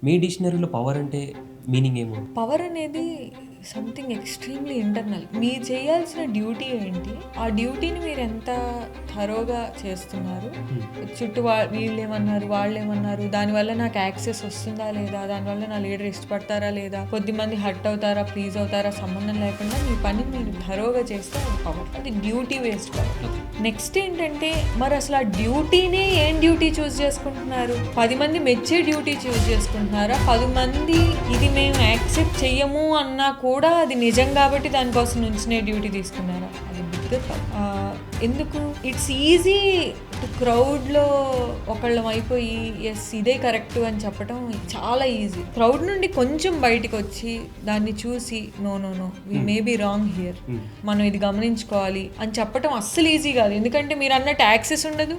మీ డిక్షనరీలో power అంటే meaning ఏమో? Power అనేది సంథింగ్ ఎక్స్ట్రీమ్లీ ఇంటర్నల్. మీరు చేయాల్సిన డ్యూటీ ఏంటి, ఆ డ్యూటీని మీరు ఎంత థరోగా చేస్తున్నారు, చుట్టూ వీళ్ళేమన్నారు వాళ్ళేమన్నారు, దానివల్ల నాకు యాక్సెస్ వస్తుందా లేదా, దానివల్ల నా లీడర్ ఇష్టపడతారా లేదా, కొద్దిమంది హర్ట్ అవుతారా ప్లీజ్ అవుతారా సంబంధం లేకుండా మీ పని మీరు థరోగా చేస్తే అది పవర్. అది డ్యూటీ వేస్ట్ పవర్. నెక్స్ట్ ఏంటంటే మరి అసలు ఆ డ్యూటీనే ఏం డ్యూటీ చూస్ చేసుకుంటున్నారు? 10 మంది మెచ్చే డ్యూటీ చూస్ చేసుకుంటున్నారా, 10 మంది ఇది మేము యాక్సెప్ట్ చెయ్యము అన్నా కూడా అది నిజం కాబట్టి దానికోసం నుంచినే డ్యూటీ తీసుకున్నారా? అది బిగ్గర్. ఎందుకు? ఇట్స్ ఈజీ క్రౌడ్లో ఒకళ్ళం అయిపోయి ఎస్ ఇదే కరెక్ట్ అని చెప్పడం చాలా ఈజీ. క్రౌడ్ నుండి కొంచెం బయటకు వచ్చి దాన్ని చూసి no no no we may be wrong here, మనం ఇది గమనించుకోవాలి అని చెప్పడం అస్సలు ఈజీ కాదు. ఎందుకంటే మీరు అన్నట్టు యాక్సెస్ ఉండదు.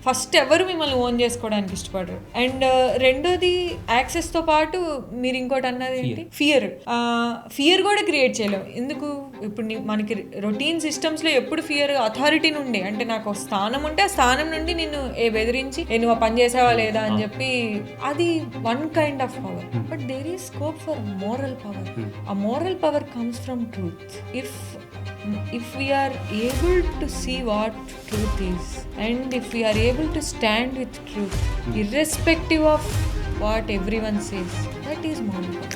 ఫస్ట్ ఎవరు మిమ్మల్ని ఓన్ చేసుకోవడానికి ఇష్టపడరు. అండ్ రెండోది యాక్సెస్తో పాటు మీరు ఇంకోటి అన్నది ఏంటి, ఫియర్ కూడా క్రియేట్ చేయలేము. ఎందుకు? ఇప్పుడు మనకి రొటీన్ సిస్టమ్స్లో ఎప్పుడు ఫియర్ అథారిటీ నుండి, అంటే నాకు స్థానం ఉంటే ఆ స్థానం నుండి నిన్ను బెదిరించి నువ్వు ఆ పని చేసావా లేదా అని చెప్పి, అది one kind of power. But there is scope for moral power. ఆ moral power comes from truth. If we are able to see what truth is, and if we are able to stand with truth, irrespective of what everyone says, that is moral.